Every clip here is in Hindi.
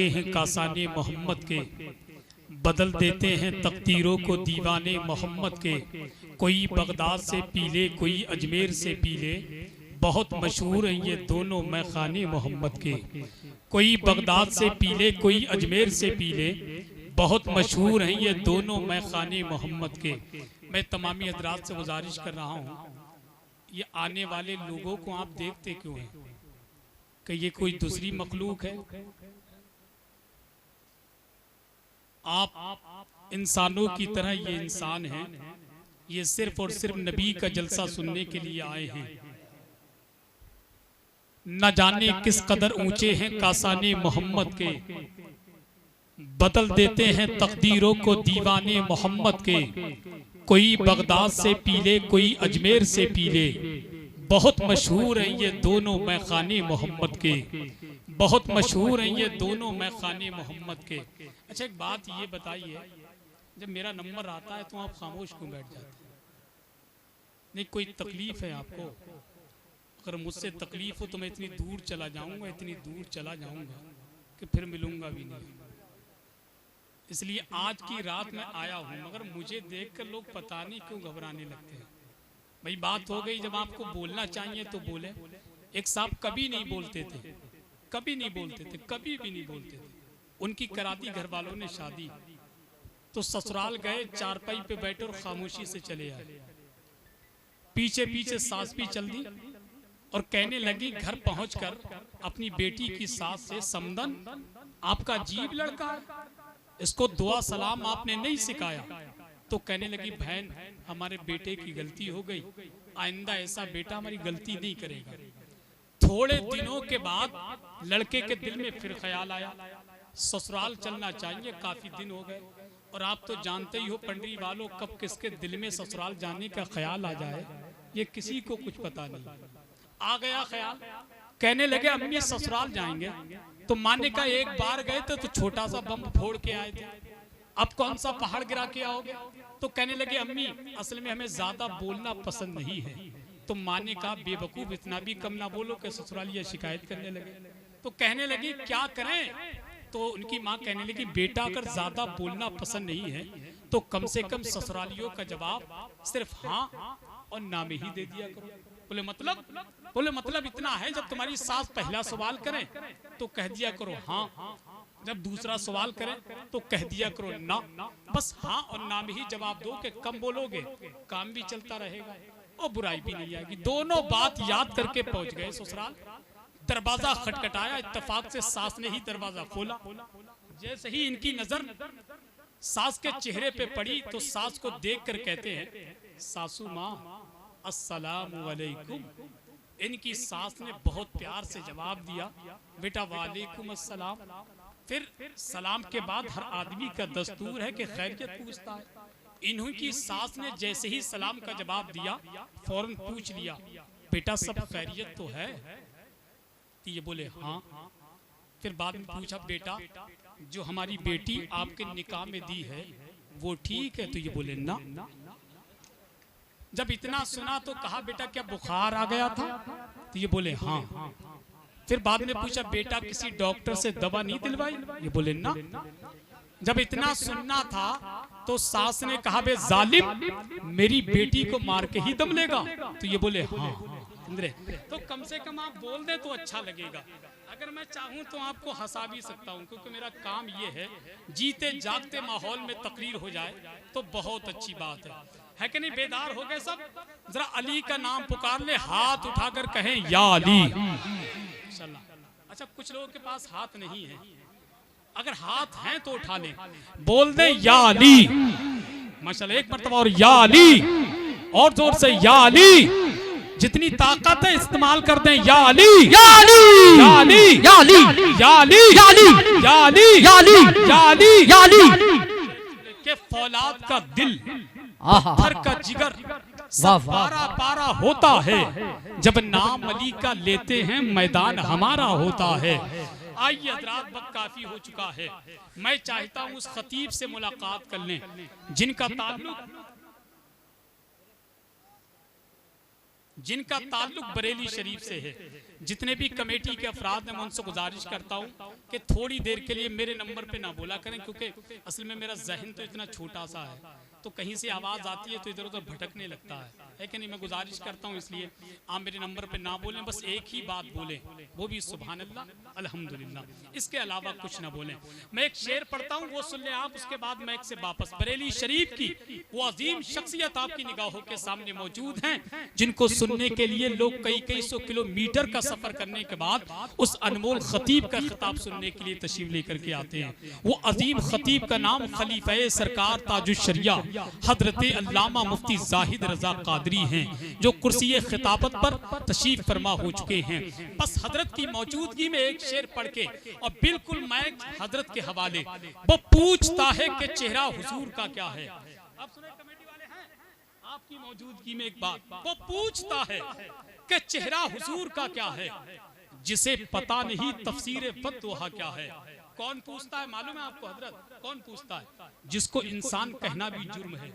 लगे हैं कासाने मोहम्मद के, बदल देते हैं तकदीरों को दीवाने मोहम्मद के। कोई बगदाद से पी ले, कोई अजमेर से पी ले, बहुत मशहूर हैं ये दोनों मैखाने मोहम्मद के। कोई बगदाद से पी ले, कोई अजमेर से पी ले, बहुत मशहूर हैं ये दोनों मैखाने मोहम्मद के। मैं तमामी हजरात से गुजारिश कर रहा हूँ, ये आने वाले लोगों को आप देखते क्यों हैं कि ये कोई दूसरी मखलूक है? आप इंसानों की तरह ये इंसान हैं, ये सिर्फ और सिर्फ नबी का जलसा सुनने के लिए आए हैं। न जाने किस कदर ऊंचे हैं कासाने मोहम्मद के, बदल देते हैं तकदीरों को दीवाने मोहम्मद के। कोई बगदाद से पी ले, कोई अजमेर से पी ले, बहुत मशहूर हैं ये दोनों मैखाने मोहम्मद के। बहुत मशहूर हैं ये दोनों मैखाने मोहम्मद के। अच्छा एक बात ये बताइए, जब मेरा नंबर आता है तो आप खामोश क्यों बैठ जाते हैं? नहीं कोई तकलीफ है आपको? अगर मुझसे तकलीफ हो तो मैं इतनी दूर चला जाऊंगा, इतनी दूर चला जाऊंगा कि फिर मिलूंगा भी नहीं। इसलिए आज की रात में आया हूं, मगर मुझे देखकर लोग पता नहीं क्यों घबराने लगते हैं। भाई बात हो गई, जब आपको बोलना चाहिए तो बोले। एक साहब कभी नहीं बोलते थे, कभी नहीं बोलते थे, कभी भी नहीं बोलते थे। उनकी करा दी घर वालों ने शादी, तो ससुराल गए, चारपाई पे बैठे और खामोशी से चले आए। पीछे पीछे सास भी चल दी और कहने लगी घर पहुंचकर अपनी बेटी की सास से, समदन आपका अजीब लड़का है, इसको दुआ सलाम आपने नहीं सिखाया। तो कहने लगी बहन हमारे बेटे की गलती हो गई, आइंदा ऐसा बेटा हमारी गलती नहीं करेगा। थोड़े दिनों के बाद लड़के के दिल में फिर ख्याल आया ससुराल चलना चाहिए, काफी दिन हो गए। और आप तो जानते ही हो पंडरी वालों, कब किसके दिल में ससुराल जाने का ख्याल आ जाए ये किसी को कुछ पता नहीं। आ गया ख्याल, कहने लगे अम्मी ससुराल जाएंगे। तो माँ ने कहा एक बार गए थे तो छोटा सा बम फोड़ के आए थे, अब कौन सा पहाड़ गिरा के आओगे? तो कहने लगे अम्मी असल में हमें ज्यादा बोलना पसंद नहीं है। तो माँ ने कहा बेवकूफ इतना भी कम ना बोलो कि ससुरालिया शिकायत करने लगे। तो कहने लगी क्या करें? तो उनकी माँ कहने लगी बेटा अगर ज्यादा बोलना पसंद नहीं है तो कम से कम ससुरालियों का जवाब सिर्फ हाँ और ना में ही दे दिया करो। बोले मतलब? बोले मतलब इतना है, जब तुम्हारी सास पहला सवाल करे तो कह दिया करो हाँ, जब दूसरा सवाल करे तो कह दिया करो ना। बस हाँ और ना में ही जवाब दो कि कम बोलोगे काम भी चलता रहेगा और बुराई भी नहीं आएगी। दोनों बात याद करके पहुंच गए ससुराल। दरवाजा खटखटाया, इत्तेफाक से सास ने ही दरवाजा खोला। जैसे ही इनकी नजर सास के चेहरे पे पड़ी तो सास को देखकर कहते हैं सासू माँ अस्सलामु अलैकुम। इनकी सास ने बहुत प्यार से जवाब दिया बेटा वालेकुम अस्सलाम। फिर सलाम के बाद हर आदमी का दस्तूर है कि खैरियत पूछता है। इन्हीं की सास ने जैसे ही सलाम का जवाब दिया फौरन पूछ लिया बेटा सब खैरियत तो है? तो ये बोले हाँ। फिर बाद में पूछा बेटा जो हमारी बेटी आपके निकाह में दी है वो ठीक है? तो ये बोले ना। जब इतना सुना तो कहा बेटा क्या बुखार आ गया था? तो ये बोले हाँ। फिर बाद में पूछा बेटा किसी डॉक्टर से दवा नहीं दिलवाई? ये बोले ना। जब इतना सुनना था तो सास ने कहा बे जालिम मेरी बेटी को मार के ही दम लेगा? तो ये बोले हाँ। तो कम से कम आप बोल दे तो अच्छा लगेगा। अगर मैं चाहूं तो आपको हंसा भी सकता हूं, क्योंकि मेरा काम ये है जीते जागते माहौल में तकरीर हो जाए तो बहुत अच्छी बात है कि नहीं? बेदार हो गए सब? जरा अली का नाम पुकार ले, हाथ उठाकर कहें या अली। अच्छा कुछ लोगों के पास हाथ नहीं है, अगर हाथ हैं तो उठा लें, बोल दे या अली। माशाल्लाह एक मर्तबा और या अली, और जोर से या अली। जितनी ताकत है इस्तेमाल कर दें या अली या अली या अली या अली या अली या अली या अली या अली या अली या अली। के फौलाद का दिल पत्थर का जिगर सब पारा पारा होता है, जब नाम अली का लेते हैं मैदान हमारा होता है। आइए हजरात वक्त काफी हो चुका है, मैं चाहता हूँ उस खतीब से मुलाकात कर लें जिनका ताल्लुक जिनका ताल्लुक बरेली शरीफ से है, जितने भी कमेटी के अफराद हैं मैं उनसे गुजारिश करता हूं कि थोड़ी देर के लिए मेरे नंबर पे ना बोला करें, क्योंकि असल में मेरा जहन तो इतना छोटा सा है, तो कहीं से आवाज़ आती है तो इधर उधर भटकने लगता है कि नहीं। मैं गुजारिश करता हूं इसलिए आप मेरे नंबर पे ना बोलें, बस एक ही बात बोलें, वो भी सुभान अल्लाह अल्हम्दुलिल्लाह, इसके अलावा कुछ ना बोलें। मैं एक शेर पढ़ता हूं, वो सुन लें आप, उसके बाद मैं एक से वापस। बरेली शरीफ की वो अजीम शख्सियत आपकी निगाहों के सामने मौजूद हैं, जिनको सुनने के लिए लोग कई कई सौ किलोमीटर का सफर करने के बाद उस अनमोल खतीब का खिताब सुनने के लिए तशरीफ लेकर के आते हैं। वो अजीम खतीब का नाम खलीफा सरकार ताजुश्शरिया हजरत अल्लामा मुफ्ती जाहिद रजा कादरी हैं, जो कुर्सी खिताबत पर तशरीफ फरमा हो चुके हैं। बस हजरत की मौजूदगी में एक शेर पढ़ के और बिल्कुल मैं हजरत के हवाले, वो पूछता है कि चेहरा हुजूर का क्या है। आप सुने कमेटी वाले हैं, आपकी मौजूदगी में एक बात, वो पूछता है कि चेहरा हुजूर का क्या है, जिसे पता नहीं तफसीर बद्दुहा क्या है। कौन पूछता है मालूम है आपको हजरत? कौन पूछता है? जिसको इंसान कहना भी जुर्म है,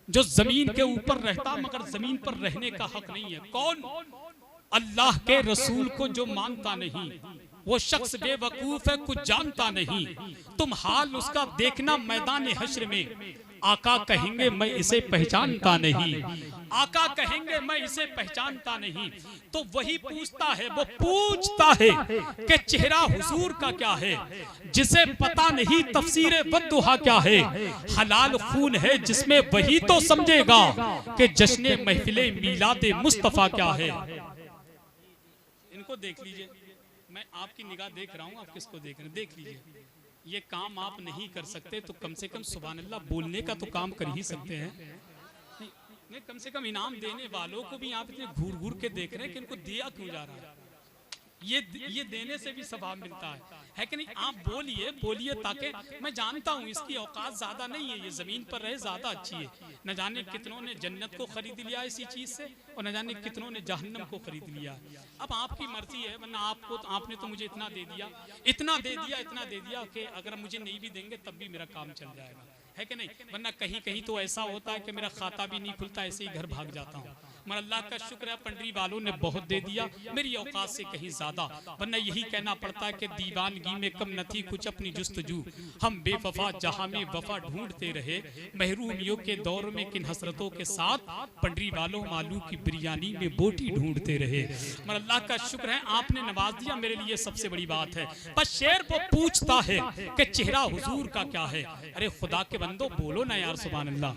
जो जमीन के ऊपर रहता मगर जमीन पर रहने का हक नहीं है। कौन? अल्लाह के रसूल को जो मानता नहीं, वो शख्स बेवकूफ है, कुछ जानता नहीं। तुम हाल उसका देखना मैदान हश्र में, आका कहेंगे मैं इसे पहचानता नहीं, आका कहेंगे मैं इसे पहचानता नहीं। तो वही पूछता है, वो पूछता है कि चेहरा हुजूर का क्या है, जिसे पता नहीं तफसीर बद्दुहा क्या है। हलाल खून है जिसमें वही तो समझेगा कि जश्न महफिले मीलाद मुस्तफा क्या है। इनको देख लीजिए, मैं आपकी निगाह देख रहा हूँ, आप किसको देख रहे हैं? देख लीजिए। ये काम आप नहीं कर सकते तो कम से कम सुभान अल्लाह बोलने का तो काम कर ही सकते हैं। नहीं, कम से कम इनाम देने वालों को भी आप इतने घूर घूर के देख रहे हैं कि इनको दिया क्यों जा रहा है। ये देने से भी सवाब मिलता है कि नहीं? आप बोलिए बोलिए, ताकि मैं जानता हूँ इसकी औकात ज्यादा नहीं है, ये जमीन पर रहे ज्यादा अच्छी है। न जाने कितनों ने जन्नत को खरीद लिया इसी चीज से, और न जाने कितनों ने जहन्नम को खरीद लिया। अब आपकी मर्जी है, वरना आपने तो मुझे इतना दे दिया, इतना दे दिया, इतना दे दिया कि अगर मुझे नहीं भी देंगे तब भी मेरा काम चल जाएगा, है कि नहीं? वरना कहीं कहीं तो ऐसा होता है कि मेरा खाता भी नहीं खुलता, ऐसे ही घर भाग जाता हूँ। मगर अल्लाह का शुक्र है पंडरी वालों ने बहुत दे दिया, मेरी औकात से कहीं ज्यादा। वरना यही कहना पड़ता है कि दीवानगी में कम न थी कुछ अपनी जुस्तजू, हम बेवफा जहां में वफा ढूंढते रहे, महरूमियों के दौर में किन हसरतों के साथ पंडरी वालों आलू की बिरयानी में बोटी ढूंढते रहे। मगर अल्लाह का शुक्र है आपने नवाज दिया, मेरे लिए सबसे बड़ी बात है। बस शेर वो पूछता है कि चेहरा हुजूर का क्या है। अरे खुदा के बंदो बोलो ना यार, सुभान अल्लाह,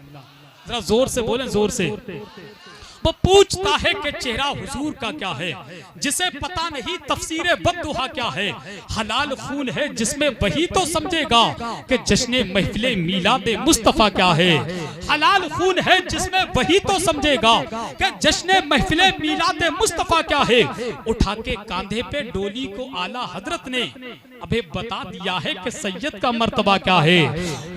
जरा जोर से बोलें, जोर से। वो पूछता है कि चेहरा हुजूर का क्या है, जिसे पता नहीं तफसीर बद्दुहा क्या है। हलाल खून है जिसमें वही तो समझेगा कि जश्न महफिले मीलाद मुस्तफा क्या है। हलाल खून है जिसमें वही तो समझेगा कि जश्न महफिले मीलाद मुस्तफा क्या है। उठा के कांधे पे डोली को आला हजरत ने अबे बता दिया है कि सैयद का मर्तबा क्या है।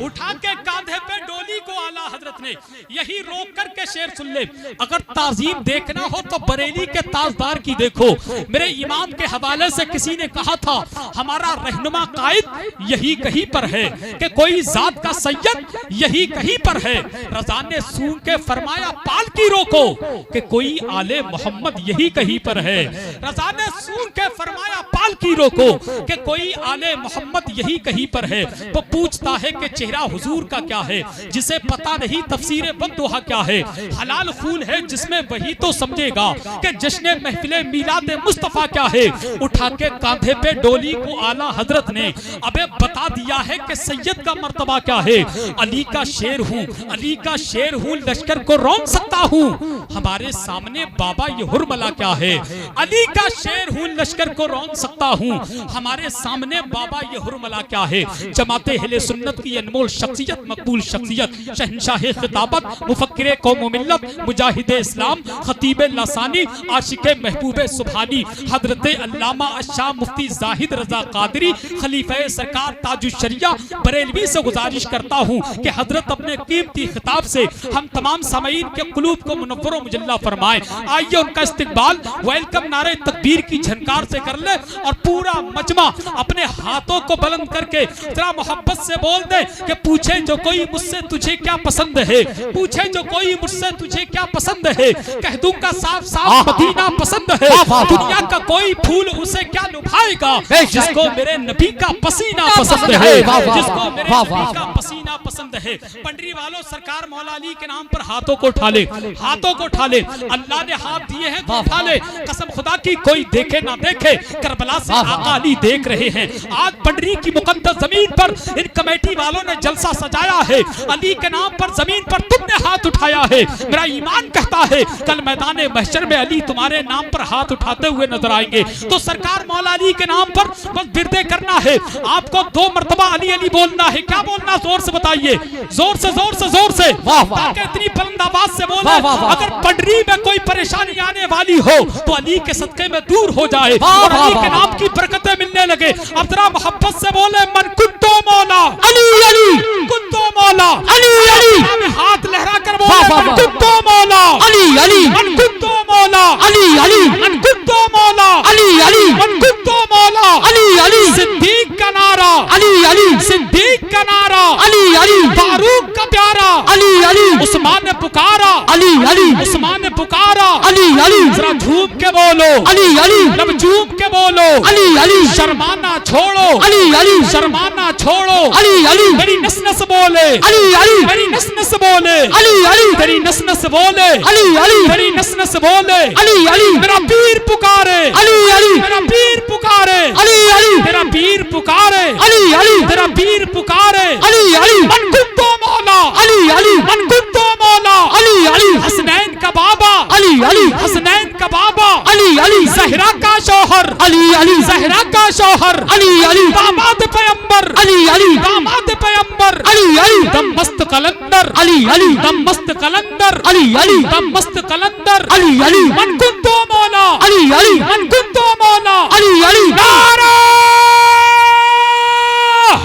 उठा के कांधे पे डोली को आला हजरत ने, यही रोक करके शेर सुन ले। अगर ताजीम देखना हो तो बरेली के ताजदार की देखो। मेरे इमाम के हवाले से किसी ने कहा था, हमारा रहनुमा कायद यही कहीं पर है कि कोई जात का सैयद यही कहीं पर है। रजा ने सूंघ के फरमाया पालकी रोको कि कोई आले मोहम्मद यही कहीं पर है। रजा ने सूंघ के फरमाया पालकी रोको कि कोई आले मोहम्मद यही कहीं पर है। वो पूछता है कि चेहरा हुजूर का क्या है, जिसे पता नहीं तफसीर बद्दुहा क्या है। हलाल खून है जिसमें वही तो समझेगा कि जश्न महफिले मीलाद मुस्तफा क्या है। उठा के कांधे पे डोली को आला हजरत ने अबे बता दिया है कि सैयद का मर्तबा क्या है। अली का शेर हूँ, अली का शेर हूँ, लश्कर को रोक सकता हूँ। हमारे सामने बाबा ये हुरमला क्या है। अली का शेर हूँ, लश्कर को रोक सकता हूँ। हमारे सामने बाबा ये हुरमला क्या है। जमाते अहले सुन्नत की अनमोल शख्सियत, मकबूल शख्सियत, शहंशाह खिताबत, मुफक्किर कौम मिल्लत, मुजाहिद इस्लाम, खतीब लसानी, आशिक महबूब सुभानी, हजरत अल्लामा शाह मुफ्ती जाहिद रजा कादरी, खलीफा सरकार ताजुश्शरिया बरेलवी से गुजारिश करता हूँ कि हजरत अपने कीमती खिताब से हम तमाम सामीन के कुलूब को मुनव्वर मुजल्ला फरमाए। आइए उनका इस्तकबाल वेलकम नारे तकबीर की झनकार से कर ले और पूरा मजमा अपने हाथों को बुलंद करके जरा मोहब्बत से बोल दे कि पूछे जो कोई मुझसे तुझे क्या पसंद है। है। पूछे जो कोई मुझसे तुझे क्या पसंद है, कह दूंगा साफ साफ मदीना पसंद है। दुनिया का कोई फूल उसे क्या लुभाएगा, जिसको मेरे नबी का पसीना पसंद है, जिसको मेरे नबी का पसीना पसंद है। पंडरी वालों, सरकार मौला अली के नाम पर हाथों को उठा ले, हाथों को उठा ले। अल्लाह ने हाथ दिए हैं तो उठा ले। कसम खुदा की, कोई देखे ना देखे, करबला से आका अली देख रहे हैं। आज पंडरी की मुकद्दस जमीन पर इन कमेटी वालों ने जलसा सजाया है। अली के नाम पर जमीन पर तुमने हाथ उठाया है। मेरा ईमान कहता है कल मैदान महशर में अली तुम्हारे नाम पर हाथ उठाते हुए नजर आएंगे। तो सरकार मौला अली के नाम पर बस बिरदे करना है। आपको 2 मरतबा अली अली बोलना है। क्या बोलना, जोर से बताइए, जोर से जोर से जोर से, ताकि इतनी बुलंद आवाज से बोले। अगर पंडरी में कोई परेशानी आने वाली हो तो अली के सदके में दूर हो जाए और अली के नाम की बरकतें मिलने लगे। अब जरा मोहब्बत से बोले, मन कुत्तो मौला अली अली, कुत्तो मौला अली अली। हाथ लहरा कर बोले, मन कुत्तो मौला अली अली, मन कुत्तो मौला अली अली, मन कुत्तो मौला अली अली, मन कुत्तो मौला अली अली। सिद्दीक का नारा अली अली, सिद्दीक का नारा अली अली, फारूक का प्यारा अली अली, उस्मान ने पुकारा अली अली, उस्मान ने पुकारा अली अली। जरा झूम के बोलो अली अली, लब झूम के बोलो अली अली। शर्माना छोड़ो अली अली, शर्माना छोड़ो अली अली। मेरी नस नस बोले अली अली, मेरी नस नस बोले अली अली, तेरी नस नस बोले अली अली, तेरी नस नस बोले अली अली। मेरा पीर पुकारे अली अली, मेरा पीर पुकारे अली अली, तेरा पीर पुकारे अली अली, तेरा पीर पुकारे अली अली। मन कुत्तो मौला अली अली, मन कुत्तो मौला अली अली। हसनैन का बाबा अली अली, हसनैन का बाबा अली अली। ज़हरा का शौहर अली अली, ज़हरा का शौहर अली अली। दामाद पैगंबर अली अली, दामाद पैगंबर अली अली। दम मस्त कलंदर अली अली, दम मस्त कलंदर अली अली, दम मस्त कलंदर अली अली। मन कुत्तो मौला अली अली, मन कुत्तो मौला अली अली। नारा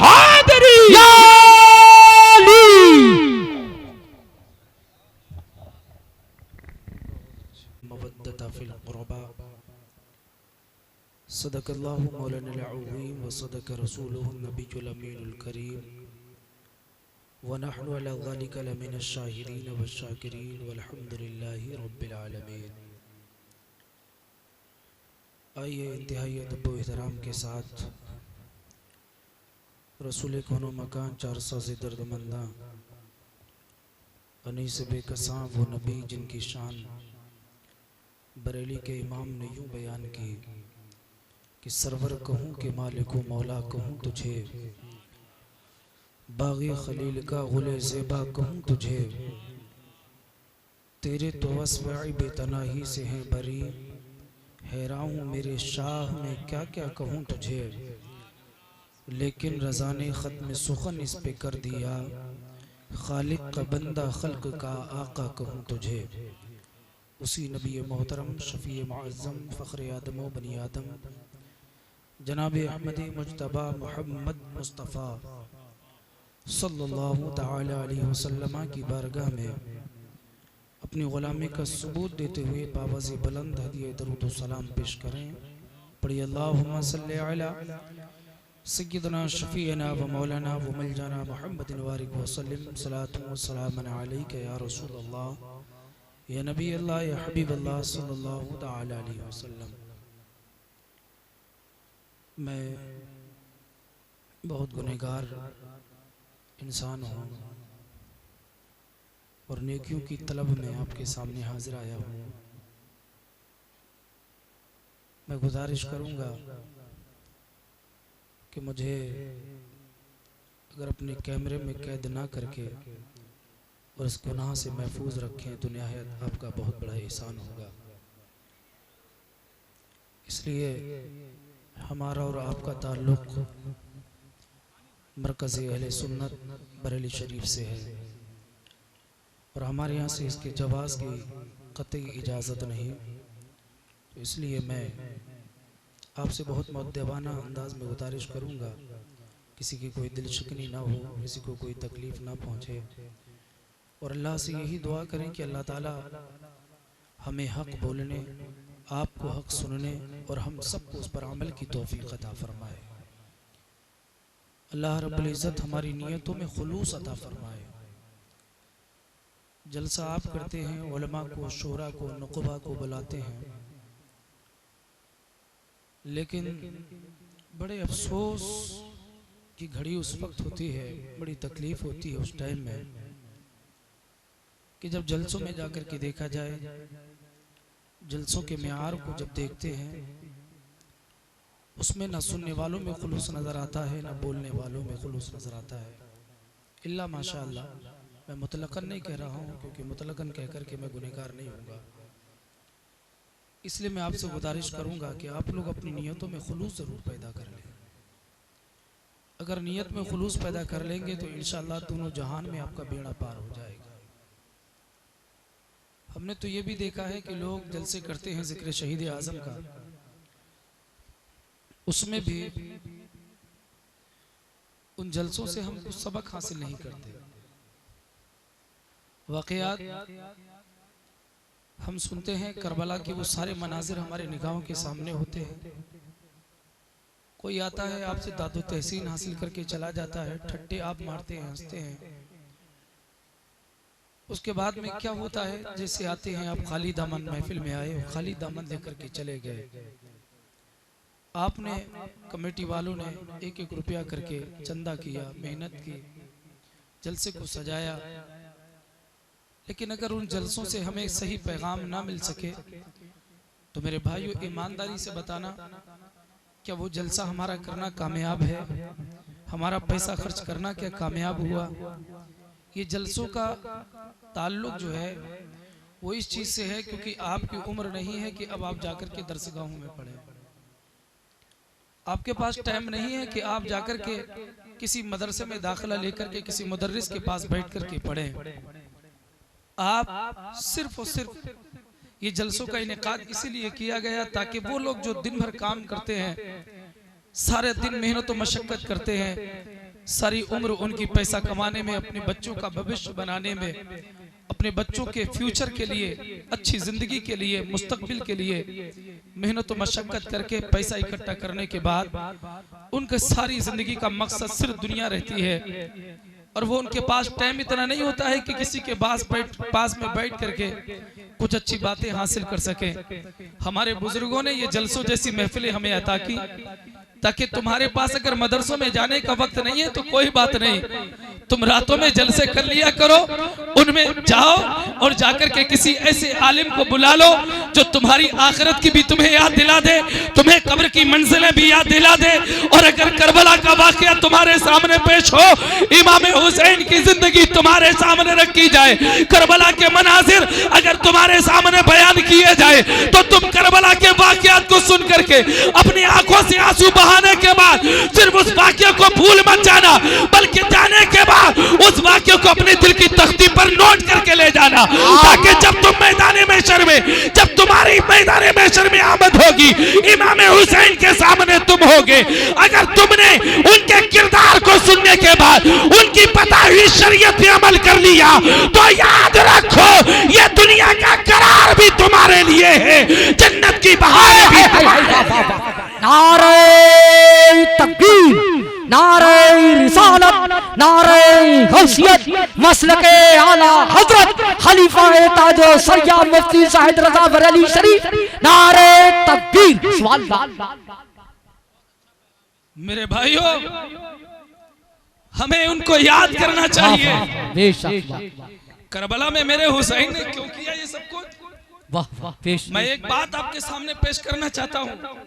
हैदरी या अली। मवद्दत फिल क़ुरबा, सदक़ल्लाहु मौलाना अज़ीम व सदक़ रसूलुहु नबियुल अमीनुल करीम व नहनु अला ज़ालिका लमिनश शाहिदीन व शाकिरीन वल्हम्दुलिल्लाहि रब्बिल आलमीन। आइए इंतहाई अदब व एहतराम के साथ रसूल कोनो मकान 400 से दर्दमंदा अनीस बेकसां वो नबी जिनकी शान बरेली के इमाम ने यूँ बयान की कि सरवर कहूँ कि मालिक मौला कहूँ तुझे, बागी खलील का गुले ज़ेबा कहूँ तुझे। तेरे तो वस्फ़ बेतनाही से हैं बरी, हैरान हूँ मेरे शाह में क्या क्या कहूँ तुझे। लेकिन रज़ा ने ख़त्म सुखन इस पे कर दिया, खालिक का बंदा खल्क का आका कहूँ तुझे। उसी नबी मोहतरम शफ़ी मुअज़्ज़म फ़ख्र आदम व बनी आदम जनाब अहमद मुज्तबा मोहम्मद मुस्तफ़ा सल्लल्लाहु तआला अलैहि वसल्लम की बारगाह में अपनी ग़ुलामी का सबूत देते हुए बावज़ बुलंद हदिया दरूद व सलाम पेश करें। पढ़िए अल्लाहुम्मा सल्लि अला सय्यदना शफ़ीअना व मौलाना व मलजाना मुहम्मदिन वारिक व सल्लिम सलातु व सलामन अलैका या रसूल अल्लाह या नबी अल्लाह या हबीब अल्लाह सल्लल्लाहु तआला अलैहि वसल्लम। मैं बहुत गुनहगार इंसान हूँ और नेकियों की तलब में आपके सामने हाजिर आया हूँ। मैं गुजारिश करूँगा कि मुझे अगर अपने कैमरे में कैद ना करके और इस गुनाह से महफूज रखें तो निहायत आपका बहुत बड़ा एहसान होगा। इसलिए हमारा और आपका ताल्लुक़ मरकज़ अहले सुन्नत बरेली शरीफ से है और हमारे यहाँ से इसके जवाज़ की क़तई इजाज़त नहीं। तो इसलिए मैं आपसे बहुत मुअद्दबाना अंदाज में गुजारिश करूँगा, किसी की कोई दिल शिकनी ना हो, किसी को कोई तकलीफ़ ना पहुँचे और अल्लाह से यही दुआ करें कि अल्लाह ताला हमें हक़ बोलने, आपको हक़ सुनने और हम सबको उस पर अमल की तौफ़ीक़ अता फ़रमाए। अल्लाह रब्बुल इज़्ज़त हमारी नियतों में खुलूस अता फ़रमाए। जलसा आप करते हैं, उलमा को, शोरा को, नुकबा को बुलाते हैं, लेकिन बड़े अफसोस की घड़ी उस वक्त होती है, बड़ी तकलीफ होती है उस टाइम में कि जब जलसों में जाकर के देखा जाए, जलसों के म्यार को जब देखते हैं, उसमें ना सुनने वालों में खुलूस नज़र आता है, ना बोलने वालों में खुलूस नज़र आता है। इल्ला माशाअल्लाह, मैं मुतलकन नहीं कह रहा हूँ, क्योंकि मुतलकन कह कर के मैं गुनहगार नहीं होऊंगा। इसलिए मैं आपसे गुजारिश करूँगा कि आप लोग अपनी नीयतों में खुलूस ज़रूर पैदा कर लें। अगर नीयत में खुलूस पैदा कर लेंगे तो इंशाअल्लाह दोनों जहान में आपका बेड़ा पार हो जाएगा। हमने तो ये भी देखा है कि लोग जलसे करते हैं जिक्र शहीद आज़म का, उसमें भी उन जलसों से हम कुछ सबक हासिल नहीं करते। वाक़यात हम सुनते हैं, करबला के वो सारे मनाजिर हमारे निगाहों के सामने होते हैं। कोई आता है, आपसे दादो तहसीन हासिल करके चला जाता है, ठट्टे आप मारते हैं, हंसते हैं। उसके बाद में क्या होता है, जैसे आते हैं आप खाली दामन महफिल में आए, खाली दामन लेकर के चले गए। आपने, कमेटी वालों ने एक एक रुपया करके चंदा किया, मेहनत की, जलसे को सजाया, लेकिन अगर उन जलसों से हमें सही पैगाम ना मिल सके तो मेरे भाइयों, ईमानदारी से बताना, क्या वो जलसा हमारा करना कामयाब है? हमारा पैसा खर्च करना क्या कामयाब हुआ? ये जलसों का ताल्लुक जो है वो इस चीज़ से है क्योंकि आपकी उम्र नहीं है कि अब आप जाकर के दरसगाहों में पढ़ें। आपके पास टाइम नहीं है कि आप जाकर के किसी मदरसे में दाखिला लेकर के किसी मुदर्रिस के पास बैठ कर के पढ़ें। आप सिर्फ और सिर्फ ये जलसों का इनेकाद इसीलिए किया गया ताकि वो लोग जो दिन भर काम करते हैं, सारे दिन मेहनत और मशक्कत करते हैं, सारी उम्र उनकी पैसा कमाने में, अपने बच्चों का भविष्य बनाने में, अपने बच्चों के फ्यूचर के लिए, अच्छी जिंदगी के लिए, मुस्तकबिल के लिए मेहनत और मशक्कत करके पैसा इकट्ठा करने के बाद उनके सारी जिंदगी का मकसद सिर्फ दुनिया रहती है और वो उनके पास टाइम इतना नहीं होता है कि किसी के पास में बैठ करके कुछ अच्छी बातें हासिल कर सके। हमारे बुजुर्गों ने ये जलसों जैसी महफिलें हमें अता की ताकि तुम्हारे पास अगर मदरसों में जाने का वक्त नहीं है तो कोई बात नहीं, तुम रातों में जलसे कर लिया करो, उनमें जाओ और जाकर के किसी ऐसे आलिम को बुला लो जो तुम्हारी आखिरत की भी तुम्हें याद दिला दे, तुम्हें कब्र की मंजिलें भी याद दिला दे। और अगर करबला का वाकया तुम्हारे सामने पेश हो, इमाम हुसैन की जिंदगी तुम्हारे सामने रखी जाए, करबला के मनाजिर अगर तुम्हारे सामने बयान किए जाए तो तुम करबला के वाकयात को सुन करके अपनी आंखों से आंसू बहाने के बाद सिर्फ उस वाकये को भूल मत जाना, बल्कि जाने के बाद उस वाक्य को अपने दिल की तख्ती पर नोट करके ले जाना, ताकि जब तुम मैदाने महशर में, जब तुम्हारी मैदाने महशर में आमद होगी, इमाम हुसैन के सामने तुम होगे, अगर तुमने उनके किरदार को सुनने के बाद उनकी पता हुई शरीयत पे अमल कर लिया तो याद रखो ये दुनिया का करार भी तुम्हारे लिए है, जन्नत की बहारें भी तुम्हारे। नारे तकबीर, नारे रिसालत, नारे गौसियत, मसलके आला हजरत खलीफा ताजो सरिया मुफ्ती साहिद रजा बरेली शरीफ, नारे तकबीर। सवाल मेरे भाइयों, हमें उनको याद करना चाहिए। करबला में मेरे हुसैन ने क्यों किया ये सब कुछ? वाह वाह, पेश। मैं एक बात आपके सामने पेश करना चाहता हूँ।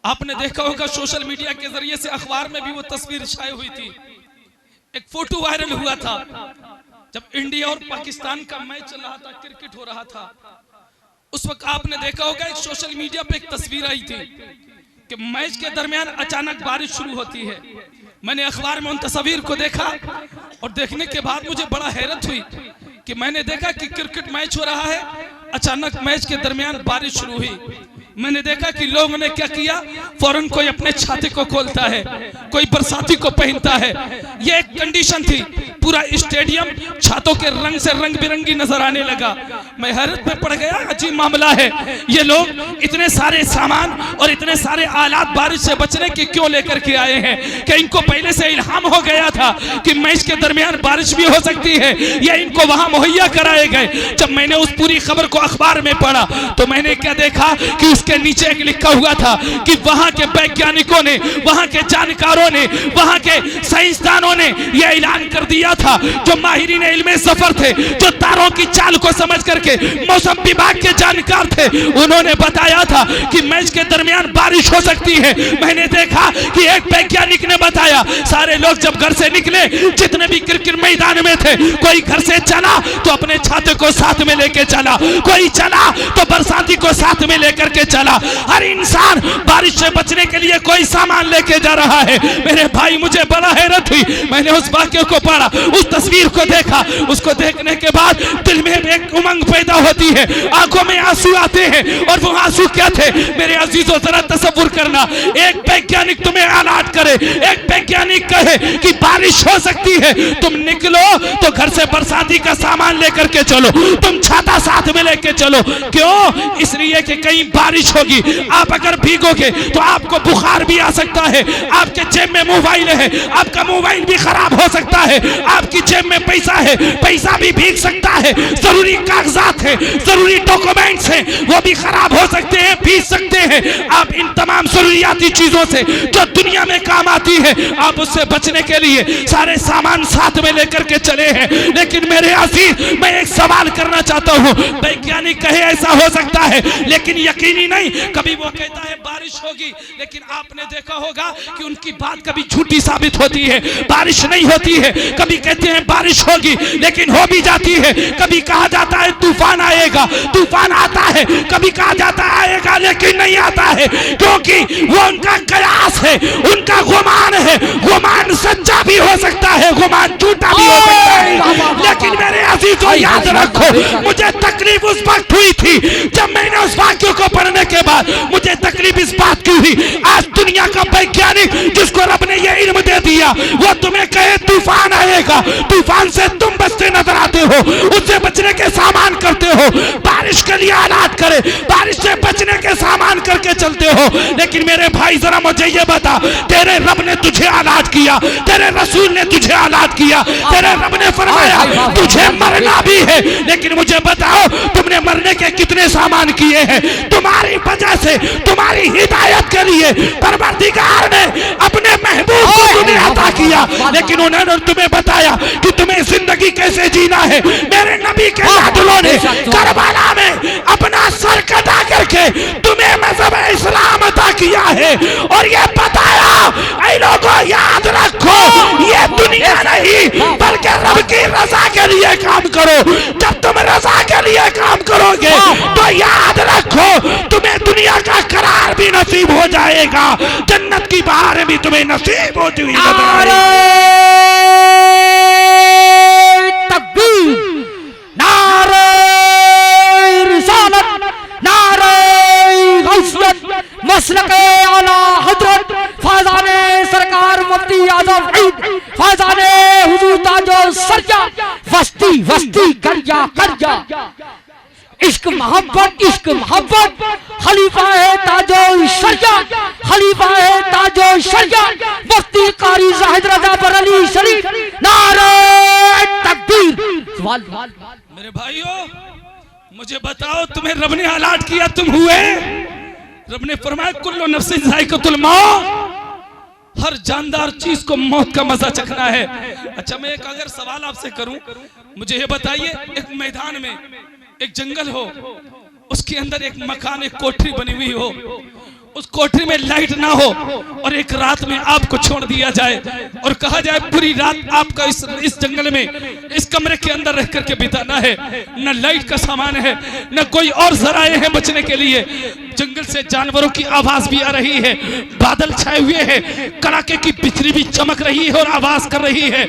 आपने देखा होगा सोशल मीडिया के जरिए से, अखबार में भी वो तस्वीर छाई हुई थी, एक फोटो वायरल हुआ था जब इंडिया और पाकिस्तान का मैच चल रहा था, क्रिकेट हो रहा था। उस वक्त आपने देखा होगा एक सोशल मीडिया पे एक तस्वीर आई थी कि मैच के दरमियान अचानक बारिश शुरू होती है। मैंने अखबार में उन तस्वीर को देखा और देखने के बाद मुझे बड़ा हैरत हुई कि मैंने देखा कि क्रिकेट मैच हो रहा है, अचानक मैच के दरमियान बारिश शुरू हुई। मैंने देखा कि लोगों ने क्या किया, फौरन कोई अपने छाते को खोलता है, कोई बरसाती को पहनता है। ये एक कंडीशन थी, पूरा स्टेडियम छातों के रंग से रंग बिरंगी नजर आने लगा। मैं हैरत में पड़ गया, अजीब मामला है। ये लोग इतने सारे सामान और इतने सारे आलात बारिश से बचने के क्यों लेकर के आए हैं? कि इनको पहले से इल्हाम हो गया था कि मैच के दरमियान बारिश भी हो सकती है, या इनको वहां मुहैया कराए गए। जब मैंने उस पूरी खबर को अखबार में पढ़ा तो मैंने क्या देखा कि उसके नीचे एक लिखा हुआ था कि वहां के वैज्ञानिकों ने, वहां के जानकारों ने, वहां के साइंसदानों ने यह ऐलान कर दिया था, जो माहिरीन इल्मे सफर थे, जो तारों की चाल को समझ करके मौसम विभाग के जानकार थे, उन्होंने बताया था कि मैच के दरमियान बारिश हो सकती है। मैंने देखा कि एक वैज्ञानिक ने बताया, सारे लोग जब घर से निकले, जितने भी क्रिकेट मैदान में थे, कोई घर से चला तो अपने छाते को साथ में लेके चला, कोई चला तो बरसाती को साथ में लेकर के चला। हर इंसान बारिश से बचने के लिए कोई सामान लेके जा रहा है। मेरे भाई, मुझे बड़ा हैरत हुई। मैंने उस वाक्य को पढ़ा, उस तस्वीर को देखा। उसको देखने के बाद दिल में एक उमंग पैदा होती है, आंखों में आंसू आते हैं। और वो आंसू क्या थे मेरे अजीजों, जरा तसव्वुर करना। एक वैज्ञानिक तुम्हें अलर्ट करे, एक वैज्ञानिक कहे कि बारिश हो सकती है, तुम निकलो तो घर से बरसाती का सामान लेकर के चलो, तुम छाता साथ में लेके चलो। क्यों? इसलिए कि कहीं बारिश होगी, आप अगर भीगोगे तो आपको बुखार भी आ सकता है। आपके जेब में मोबाइल है, आपका मोबाइल भी खराब हो सकता है। आपकी जेब में पैसा है, पैसा भी भीग सकता है। जरूरी कागजात है, जरूरी डॉक्यूमेंट्स हैं, वो भी खराब हो सकते हैं, भीग सकते हैं। आप इन तमाम जरूरियाती चीजों से जो दुनिया में काम आती है, आप उससे बचने के लिए सारे सामान साथ में लेकर के चले हैं। लेकिन मेरे अजीज, मैं एक सवाल करना चाहता हूँ। वैज्ञानिक कहे ऐसा हो सकता है, लेकिन यकीनी नहीं। कभी वो कहता है बारिश होगी, लेकिन आपने देखा होगा कि उनकी बात कभी झूठी साबित होती है, बारिश नहीं होती है। कभी कहते हैं बारिश होगी, लेकिन हो भी जाती है। कभी कहा जाता है तूफान आएगा, तूफान आता है। कभी कहा जाता है आएगा, लेकिन नहीं आता है, क्योंकि वो उनका कयास है, उनका गुमान है। गुमान सच्चा भी हो सकता है, गुमान झूठा भी हो सकता है। लेकिन मेरे अजीजों, याद रखो, मुझे तकलीफ उस वक्त हुई थी जब मैंने उस वाक्य को पढ़ने के बाद मुझे तकलीफ इस बात की हुई। आज दुनिया का वैज्ञानिक जिसको रब ने ये इल्म दे दिया, वो तुम्हें कहे तूफान आएगा, तूफान से तुम बचते नजर आते हो, उससे बचने के सामान करते हो। बारिश के लिए आलात करे, बारिश से बचने के सामान करके चलते हो। लेकिन मेरे भाई, जरा मुझे ये बता, तेरे रब ने तुझे आलात किया, तेरे रसूल ने तुझे आलात किया, तेरे रब ने फरमाया तुझे मरना भी है। लेकिन मुझे बताओ, तुमने मरने के कितने सामान किए हैं? तुम्हारी वजह से, तुम्हारी हिदायत के लिए परवरदिगार ने अपने महबूब को तुम्हें अता किया, लेकिन उन्होंने तुम्हें बताया कि तुम्हें जिंदगी कैसे जीना है। मेरे नबी के लाडलों ने करबला में अपना सर कटा करके तुम्हें मज़हब इस्लाम अता किया है, और ये बताया, ऐ लोगों याद रखो, ये दुनिया नहीं बल्कि रब की रजा के लिए काम करो। जब तुम रजा के लिए काम करोगे तो याद रखो, तुम्हें दुनिया का करार भी नसीब हो जाएगा, जन्नत की बहारें भी तुम्हें नसीब होती हुई नजर तकबीर, नारे रिसालत, नारे गौसियत, मसलके आला हजरत फैजाने सरकार मुफ्ती आजम ईद, फैजाने हुजूर ताजो सरजा, वस्ती वस्ती करजा करजा। इश्क मोहब्बत खलीफा है ताजो शरिया, खलीफा है ताजो शरिया, मुफ्ती कारी जाहिद रजा बरली शरीफ, नारे तकबीर। मेरे भाइयों, मुझे बताओ, तुम्हें रब ने आलाट किया, तुम हुए? रब ने फरमाया कुल्लु नफ्सिन ज़ाइक़तुल मौत, हर जानदार चीज को मौत का मजा चखना है। अच्छा, मैं एक अगर सवाल आपसे करूं, मुझे ये बताइए, एक मैदान में एक जंगल हो, उसके अंदर एक मकान, एक कोठरी बनी हुई हो, उस कोठरी में लाइट ना हो, और एक रात में आपको छोड़ दिया जाए और कहा जाए पूरी रात आपका इस जंगल में, इस कमरे के अंदर रह करके बिताना है। न लाइट का सामान है, न कोई और जराए हैं बचने के लिए। जंगल से जानवरों की आवाज भी आ रही है, बादल छाए हुए हैं, कड़ाके की बिजली भी चमक रही है और आवाज कर रही है।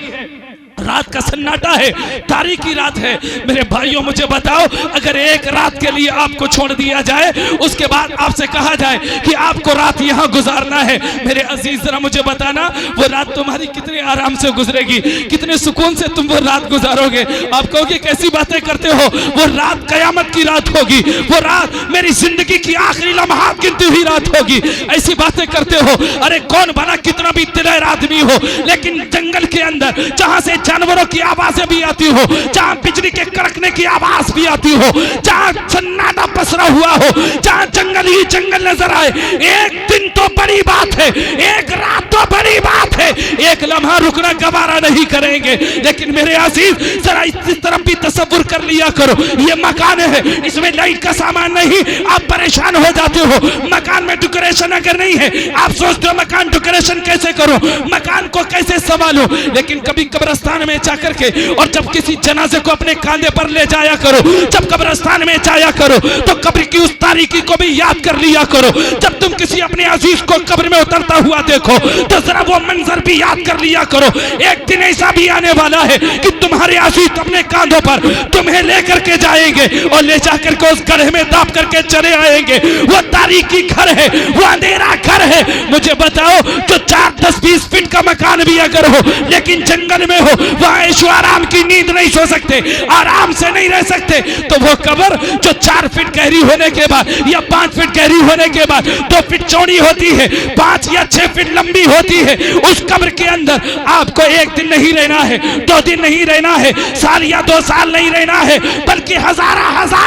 रात का सन्नाटा है, तारीकी रात है। मेरे भाइयों मुझे बताओ, अगर एक रात के लिए आपको छोड़ दिया जाए, उसके बाद आपसे कहा जाए कि आपको रात यहाँ गुजारना है, मेरे अजीज जरा मुझे बताना वो रात तुम्हारी कितने आराम से गुजरेगी, कितने सुकून से तुम वो रात गुजारोगे। आप कहोगे कैसी बातें करते हो, वो रात कयामत की रात होगी, वो रात मेरी जिंदगी की आखिरी लम्हात गिनती हुई रात होगी। ऐसी बातें करते हो। अरे कौन भला कितना भी दिलेर आदमी हो, लेकिन जंगल के अंदर जहां से जानवरों की आवाजें भी आती हो, जहां बिजली के कड़कने की आवाज भी आती हो, जहां सन्नाटा पसरा हुआ हो, जहां जंगल ही जंगल नजर आए, एक दिन तो बड़ी बात है, एक रात तो बड़ी बात है, एक लम्हा रुकना गवारा नहीं करेंगे। लेकिन मेरे अजीज जरा इस तरफ भी तसव्वुर कर लिया करो, ये मकान है, इसमें लाइट का सामान नहीं, आप परेशान हो जाते हो। मकान में डेकोरेशन अगर नहीं है, आप सोचते हो मकान डेकोरेशन कैसे करो, मकान को कैसे संभालो। लेकिन कभी कब्रिस्तान में जाकर के, और जब किसी जनाजे को अपने कांधे पर ले जाया करो, जब कब्रिस्तान में जाया करो तो कब्र की उस तारीकी को भी याद कर लिया करो। जब तुम किसी अपने अजीज को कब्र में उतरता हुआ देखो तो जरा वो मंजर भी याद कर लिया करो। एक दिन ऐसा भी आने वाला है कि तुम्हारे अजीज अपने कांधों पर तुम्हें लेकर के जाएंगे और ले जाकर के उस गड्ढे में दाब करके चले आएंगे। वो तारीकी घर है, वो अंधेरा घर है। मुझे बताओ, जो 4, 10, 20 फीट का मकान भी अगर हो, लेकिन जंगल में हो, वहां ऐशो आराम की नींद नहीं सो सकते, आराम से नहीं रह सकते, तो वो कब्र जो 4 फीट गहरी होने के बाद या 5 फीट गहरी होने के बाद 2 फीट चौड़ी होती है, 5 या 6 फीट लंबी होती है, उस कब्र के अंदर आपको एक दिन नहीं रहना है, 2 दिन नहीं रहना है, साल या 2 साल नहीं रहना है, बल्कि हजार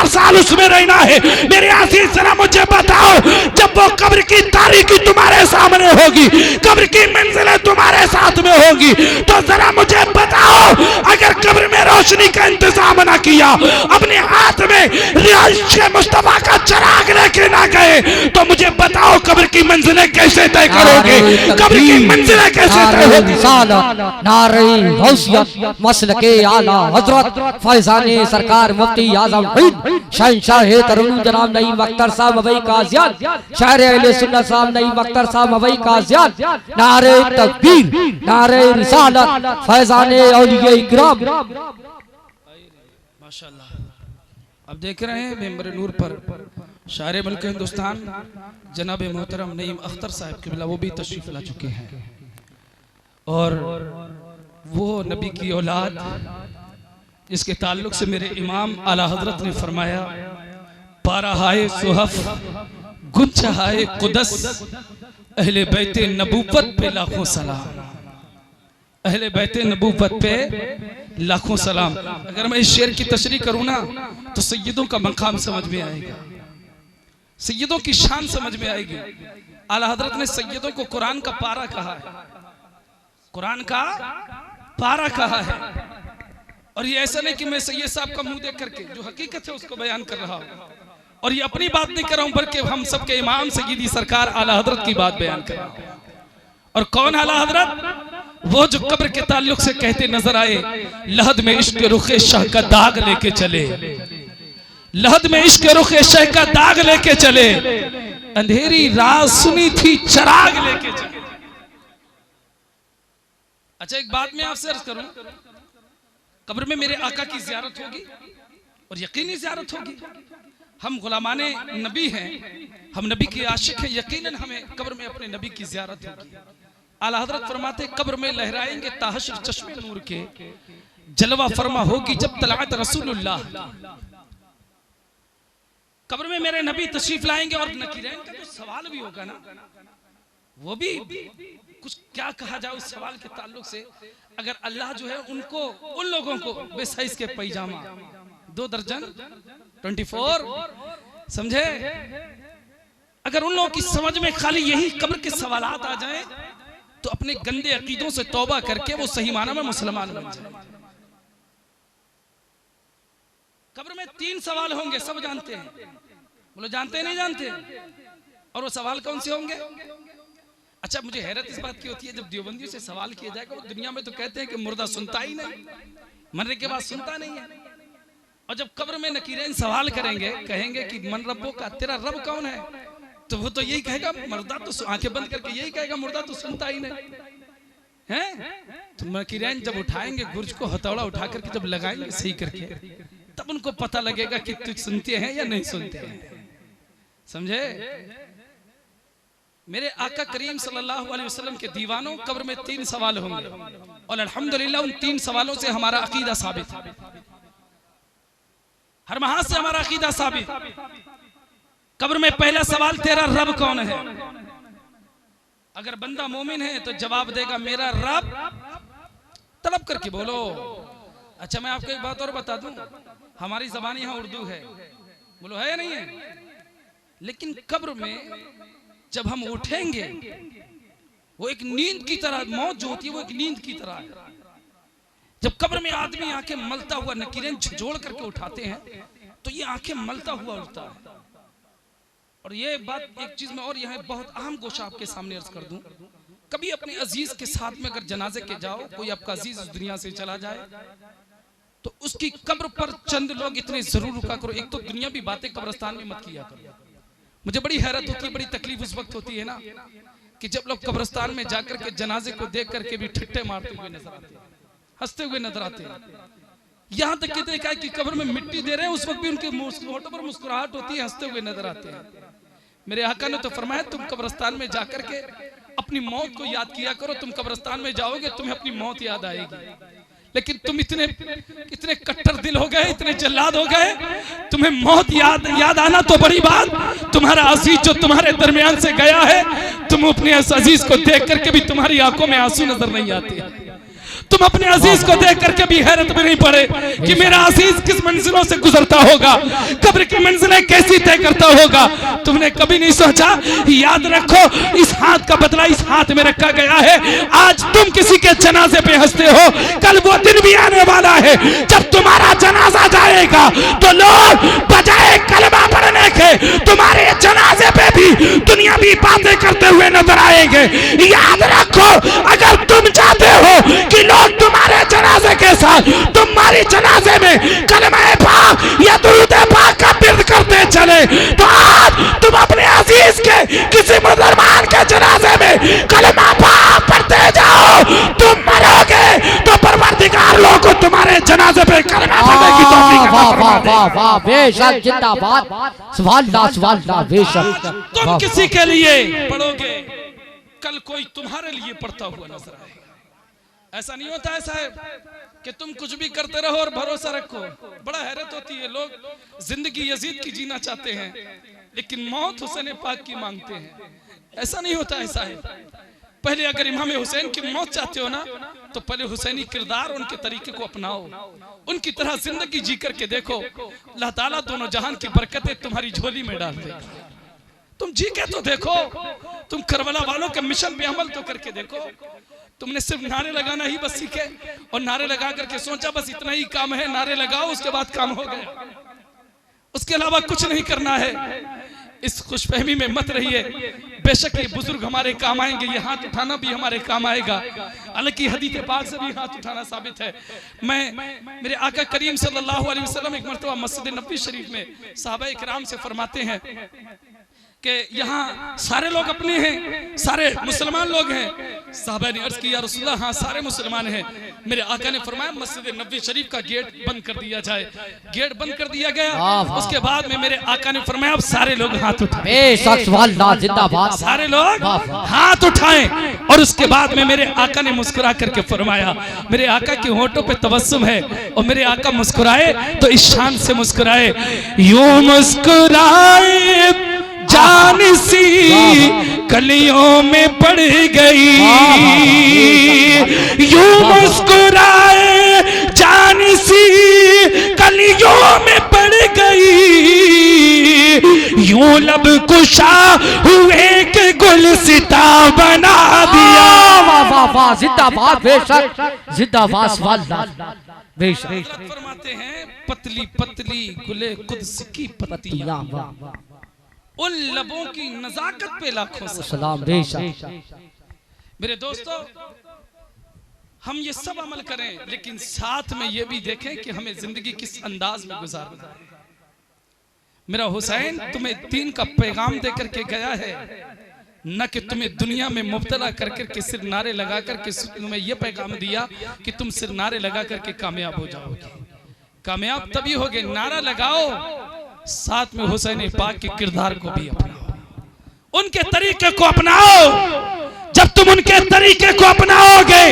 साल उसमें रहना है। मेरे अजीज जरा मुझे बताओ, जब वो कब्र की तारीकी तुम्हारे सामने होगी, कब्र की मंजिलें तुम्हारे साथ में होगी, तो जरा मुझे बताओ, अगर कब्र में रोशनी का इंतजाम ना किया, अपने हाथ में रियाश मुस्तफा का चिराग लेके ना गए, तो मुझे बताओ कब्र की मंजिलें कैसे तय करोगे, कब्र की मंजिलें कैसे तय होगी। नारे गौसियत मसलके आला हजरत फैजाने सरकार मुफ्ती आजम हिंद शहंशाह तरुण जनाब नईम अख्तर साहब मवई काज़ियान, शायर अहले सुन्नत साहब नईम अख्तर साहब मवई काज़ियान, नारे तकबीर, नारे रिसालत, फैजाने औलिया इकराम। माशाअल्लाह, अब देख रहे हैं मेंबर नूर पर शायर मुल्क हिंदुस्तान जनाब मोहतरम नईम अख्तर साहब क़िबला, वो भी तशरीफ ला चुके हैं। और वो नबी की औलाद जिसके ताल्लुक से मेरे इमाम आला हजरत ने फरमाया, पाराहाए सुहफ गुंचहाए कुदस, अहले बैते नबूवत पे लाखों सलाम, अहले बैते नबूवत पे लाखों सलाम। अगर मैं इस शेर की तशरीह करूं ना तो सैयदों का मकाम समझ में आएगा, सैयदों की शान समझ में आएगी। आला हजरत ने सैयदों को कुरान का पारा कहा है, कुरान का पारा कहा है। और ये ऐसा नहीं कि मैं सैयद साहब का मुंह देख करके जो हकीकत है उसको बयान कर रहा हूं, और ये अपनी बात नहीं कर रहा हूं, बल्कि हम सबके इमाम सैयदी सरकार आला हजरत की बात बयान कर रहा हूं। और कौन आला हजरत? वो जो कब्र के ताल्लुक से कहते नजर आए, लहद में इश्क रुखे शाह का दाग लेके चले, लहद में इश्क रुखे शाह का दाग लेके चले, अंधेरी रात सुनी थी चिराग लेके चले। अच्छा, एक बात मैं आपसे अर्ज करूं, कब्र में मेरे आका की ज़ियारत होगी और यकीनी ज़ियारत होगी। हम गुलामाने नबी हैं, हम नबी के आशिक हैं, यकीनन हमें कब्र में अपने नबी की ज़ियारत होगी। आला हजरत फरमाते, कब्र में लहराएंगे ताहशर चश्मे नूर के, जलवा फरमा होगी जब तलात रसूलुल्लाह। कब्र में मेरे नबी तशरीफ लाएंगे और नकीरैन का तो सवाल भी होगा ना, वो भी कुछ क्या कहा जाए उस सवाल के ताल्लुक से। अगर अल्लाह जो है उनको, उन लोगों को बेसाइज के पैजामा 2 दर्जन 24 समझे, अगर उन लोगों की समझ में खाली यही कब्र के सवालात आ जाए तो अपने गंदे अकीदों से तौबा करके वो सही माना में मुसलमान बन जाए। कब्र में 3 सवाल होंगे, सब जानते हैं, बोलो जानते नहीं जानते? और वो सवाल कौन से होंगे? अच्छा, मुझे हैरत इस बात की होती है जब देवबंदियों से सवाल किया जाएगा, वो दुनिया में तो कहते हैं कि मुर्दा सुनता ही नहीं, मरने के बाद सुनता नहीं है। और जब कब्र में नकीरैन सवाल करेंगे, कहेंगे कि मन रब्बों का, तेरा रब कौन है? तो वो तो यही कहेगा, मुर्दा तो आंखें बंद करके यही कहेगा, मुर्दा तो सुनता ही नहीं। हैं? तो मकीरैन जब उठाएंगे गुर्ज को, हथौड़ा उठा करके जब लगाएंगे सही करके, तब उनको पता लगेगा कि तुझ सुनते हैं या नहीं सुनते हैं। समझे? मेरे आका करीम सल्लल्लाहु अलैहि वसल्लम के दीवानों, कब्र में 3 सवाल होंगे और अल्हम्दुलिल्लाह उन 3 सवालों से हमारा अकीदा साबित है, हर महाज से हमारा अकीदा साबित। कब्र में पहला सवाल, तेरा रब कौन है? अगर बंदा मोमिन है तो जवाब देगा मेरा रब, तलब करके बोलो। अच्छा मैं आपको एक बात और बता दूं, हमारी जबान यहाँ उर्दू है, बोलो है या नहीं है? लेकिन कब्र में जब हम उठेंगे, वो एक नींद की तरह, मौत जो होती है वो एक नींद की तरह है। जब कब्र में आदमी आंखें मलता हुआ, नकीरें झिझोड़ करके उठाते हैं, तो ये आंखें मलता हुआ उठता है। और ये बात एक चीज में और यहाँ बहुत अहम गोशा आपके सामने अर्ज कर दूं, कभी अपने अजीज के साथ में अगर जनाजे के जाओ, कोई आपका अजीज इस दुनिया से चला जाए, तो उसकी कब्र पर चंद लोग इतने जरूर रुका करो। एक तो दुनियावी बातें कब्रिस्तान में मत किया करो। मुझे बड़ी हैरत होती है, बड़ी तकलीफ उस वक्त होती है ना, कि जब लोग कब्रिस्तान में जाकर के जनाजे को देख करके भी ठट्टे मारते हुए नजर आते हैं, हंसते हुए नजर आते हैं। यहाँ तक कि देखा है कि कब्र में मिट्टी दे रहे हैं, उस वक्त भी उनके होठों पर मुस्कुराहट होती है, हंसते हुए नजर आते हैं। मेरे आका ने तो फरमाया, तुम कब्रिस्तान में जाकर के अपनी मौत को याद किया करो। तुम कब्रिस्तान में जाओगे, तुम्हें अपनी मौत याद आएगी। लेकिन तुम इतने कट्टर दिल हो गए, इतने जल्लाद हो गए, तुम्हें मौत याद आना तो बड़ी बात, तुम्हारा अजीज जो तुम्हारे दरमियान से गया है, तुम अपने अजीज को देख करके भी तुम्हारी आंखों में आंसू नजर नहीं आते। तुम अपने अजीज को देख करके भी हैरत में नहीं पड़े कि मेरा अजीज किस मंजिलों से गुजरता होगा, कब्र की मंजिलें कैसी तय करता होगा। तुमने कभी नहीं सोचा? याद रखो, इस हाथ का बदला इस हाथ में रखा गया है। आज तुम किसी के जनाजे पे हंसते हो, कल वो दिन भी आने वाला है जब तुम्हारा जनाजा जाएगा तो लोग बजाय कलमा पढ़ने के तुम्हारे जनाजे पे भी दुनियावी बातें करते हुए नजर आएंगे। याद रखो, अगर तुम चाहते हो कि लोग तुम्हारे जनाजे के साथ तुम्हारी जनाजे में कलमा पाक या दुरूद पाक का विर्द करते चले, तो आज तुम अपने अजीज के किसी मुसलमान के जनाजे में कलमा पाक पढ़ते जाओ। तुम मरोगे तो परवरदिगार लोग को तुम्हारे जनाजे पे कलमा पढ़ने की तौफीक अता फरमाए। वाह वाह वाह, बेशक जिंदाबाद, सुभान अल्लाह, बेशक। तुम किसी के लिए पढ़ोगे, कल कोई तुम्हारे लिए पढ़ता हुआ नजर आएगा। ऐसा नहीं होता है साहब कि तुम कुछ भी करते रहो और भरोसा रखो। बड़ा हैरत होती है, लोग जिंदगी यजीद की जीना चाहते हैं लेकिन मौत हुसैन पाक की मांगते हैं। ऐसा नहीं होता है साहब। पहले अगर इमाम हुसैन की मौत चाहते हो ना, तो पहले हुसैनी किरदार, उनके तरीके को अपनाओ, उनकी तरह जिंदगी जी करके देखो। अल्लाह ताला दोनों जहान की बरकतें तुम्हारी झोली में डाल देगा। तुम जी के तो देखो, तुम करबला वालों के मिशन पे अमल तो करके देखो। तुमने सिर्फ नारे लगाना ही बस सीखे और नारे लगा करके सोचा बस इतना ही काम है, नारे लगाओ उसके बाद काम हो गया, उसके अलावा कुछ नहीं करना है। इस खुशफहमी में मत रहिए। बेशक ये बुजुर्ग हमारे काम आएंगे, ये हाथ उठाना भी हमारे काम आएगा। हालांकि हदीस पाक से भी हाथ उठाना साबित है। मेरे आका करीम सल्लल्लाहु अलैहि वसल्लम एक मर्तबा मस्जिद नबवी शरीफ में सहाबा इकराम से फरमाते हैं कि यहाँ सारे लोग अपने हैं, सारे मुसलमान लोग हैं। साहबा ने अर्ज किया, रसूलल्लाह हाँ सारे मुसलमान हैं। मेरे आका ने फरमाया मस्जिद नबवी शरीफ का गेट बंद कर दिया जाए। गेट बंद कर दिया गया। उसके बाद में मेरे आका ने फरमाया अब सारे लोग हाथ उठाएं, सारे लोग हाथ उठाएं। और उसके बाद में मेरे आका ने मुस्कुरा करके फरमाया, मेरे आका के होठों पे तबस्सुम है और मेरे आका मुस्कुराए तो इस शान से मुस्कुराए, यूं मुस्कुराए जान सी कलियों में पड़ गई, यूं मुस्कुराए जान सी कलियों में पड़ गई, यूं लब कुशा हुए के गुलसिता बना दिया। वाह वाह वाह, जिंदाबाद, बेशक जिंदाबाद, बेशक। फरमाते हैं पतली पतली गुले कुद्स की पत्तियां, उन लबों की नजाकत पे लाखों सलाम। मेरे दोस्तों, हम ये सब अमल करें लेकिन साथ में ये भी देखें कि हमें जिंदगी किस अंदाज में गुजारना है। मेरा हुसैन तुम्हें दीन का पैगाम देकर के गया है, न कि तुम्हें दुनिया में मुब्तला कर करके सिर नारे लगा करके तुम्हें यह पैगाम दिया कि तुम सिर नारे लगा करके कामयाब हो जाओगे। कामयाब तभी होगे, नारा लगाओ, साथ में हुसैन पाक के किरदार को भी अपनाओ, उनके तरीके को अपनाओ। जब तुम उनके तरीके को अपनाओगे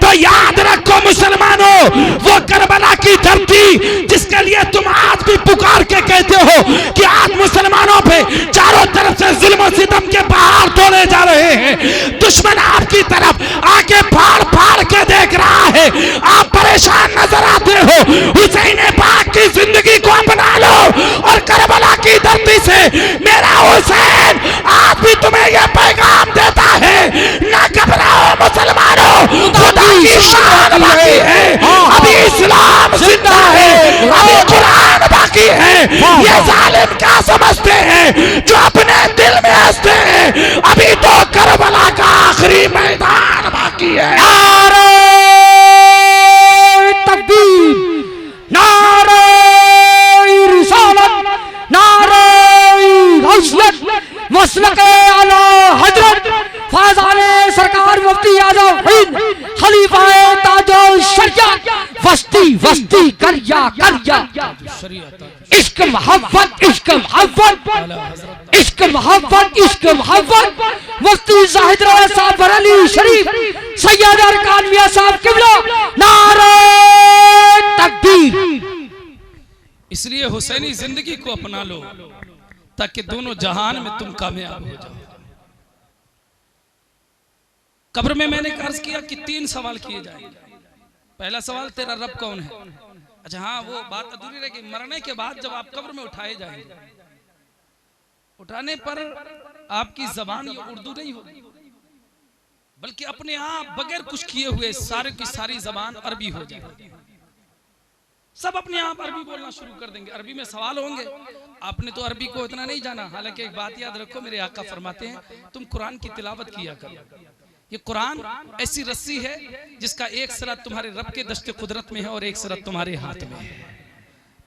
तो याद रखो मुसलमानों, वो करबला की धरती जिसके लिए तुम आज भी पुकार के कहते हो कि आज मुसलमानों पे चारों तरफ से जुल्म और सितम के पहाड़ तोड़े जा रहे हैं, दुश्मन आपकी तरफ आके फाड़ फाड़ के देख रहा है, आप परेशान नजर आते हो, हुसैन पाक की जिंदगी को अपना लो और करबला की धरती से मेरा हुसैन आज भी तुम्हें यह पैगाम देता है, ना घबराओ मुसलमानों, खुदा की शान बाकी है, अभी इस्लाम जिंदा है, अभी कुरान बाकी है। ये जालिम क्या समझते हैं जो अपने दिल में हंसते हैं, अभी तो करबला का आखिरी मैदान बाकी है। नारे तकबीर, नारे रिसालत, नारे गौसियत, मसलके आला हजरत फैज़ाने सरकार मुफ्ती आज़म हिंद खलीफाए ताजो शरीयत वस्ती वस्ती करया करया, इश्क मोहब्बत इश्क मोहब्बत इश्क मोहब्बत इश्क मोहब्बत, मुफ्ती जाहिद रज़ा साहब बरेली शरीफ, सैयद अरकान मियां साहब किबला, नारे तकबीर। इसलिए हुसैनी जिंदगी को अपना लो ताकि दोनों जहान में तुम कामयाब हो जाओ। कब्र में मैंने अर्ज किया कि 3 सवाल किए जाएंगे। पहला सवाल, तेरा रब कौन है? अच्छा हाँ, वो बात अधूरी रह गई। मरने के बाद जब आप कब्र में उठाए जाएंगे, उठाने पर आपकी जबान ये उर्दू नहीं होगी, बल्कि अपने आप बगैर कुछ किए हुए सारे की सारी जबान अरबी हो जाएगी। सब अपने आप अरबी बोलना शुरू कर देंगे, अरबी में सवाल होंगे। आपने तो अरबी को इतना नहीं जाना। हालांकि एक बात याद रखो, मेरे आका फरमाते हैं तुम कुरान की तिलावत किया करो। ये कुरान ऐसी रस्सी है जिसका एक सिरा तुम्हारे रब के दस्ते कुदरत में है और एक सिरा तुम्हारे हाथ में है।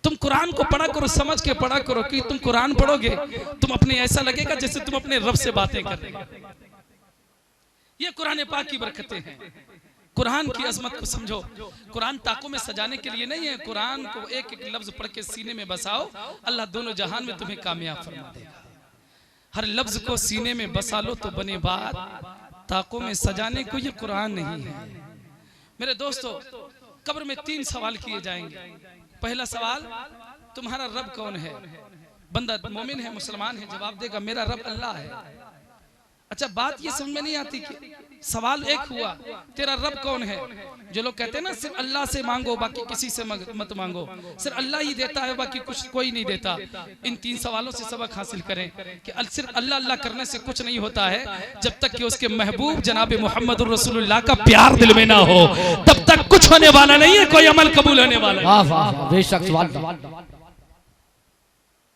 तुम कुरान को पढ़ा करो, समझ के पढ़ा करो कि तुम कुरान पढ़ोगे तुम अपने ऐसा लगेगा जैसे तुम अपने रब से बातें कर रहे हो। ये कुरान पाक की बरकतें हैं। कुरान की अजमत को समझो। कुरान ताकों में सजाने के लिए नहीं है, कुरान को एक एक लफ्ज पढ़ के सीने में बसाओ, अल्लाह दोनों जहान में तुम्हें कामयाब फरमा देगा। हर लफ्ज को सीने में बसा लो तो बने बात, ताकों में सजाने को ये कुरान नहीं है। मेरे दोस्तों, कब्र में 3 सवाल किए जाएंगे। पहला सवाल, तुम्हारा रब कौन है? बंदा मोमिन है, मुसलमान है, जवाब देगा मेरा रब अल्लाह है। अच्छा, बात ये समझ में नहीं आती कि सवाल एक हुआ, तेरा रब कौन है? जो लोग कहते हैं ना सिर्फ अल्लाह से मांगो बाकी किसी से मत मांगो, सिर्फ अल्लाह ही देता है बाकी कुछ कोई नहीं देता। इन 3 सवालों से सबक हासिल करें कि सिर्फ अल्लाह अल्लाह करने से कुछ नहीं होता है। जब तक कि उसके महबूब जनाब मोहम्मद रसूलुल्लाह का प्यार दिल में ना हो तब तक कुछ होने वाला नहीं है, कोई अमल कबूल होने वाला है। वाह वाह वाह, बेशक सवाल।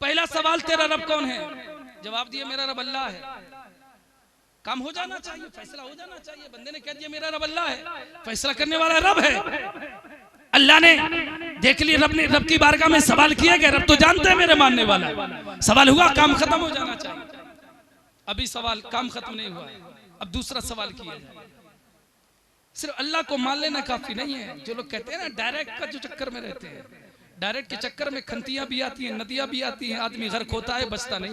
पहला सवाल, तेरा रब कौन है? जवाब दिया मेरा रब अल्लाह है। काम हो जाना चाहिए, फैसला हो जाना चाहिए। बंदे ने कह दिया मेरा रब अल्लाह है, फैसला करने वाला रब है। अल्लाह ने देख लिया, रब ने रब की बारगाह में सवाल किए गए, रब तो जानते हैं मेरे मानने वाला। सवाल हुआ, काम खत्म हो जाना चाहिए। अभी सवाल काम खत्म नहीं हुआ, अब दूसरा सवाल किया जाए। सिर्फ अल्लाह को मान लेना काफी नहीं है। जो लोग कहते हैं ना डायरेक्ट का जो चक्कर में रहते हैं, डायरेक्ट के चक्कर में खंतियां भी आती हैं, नदियां भी आती हैं, आदमी गर्क होता है, बचता नहीं।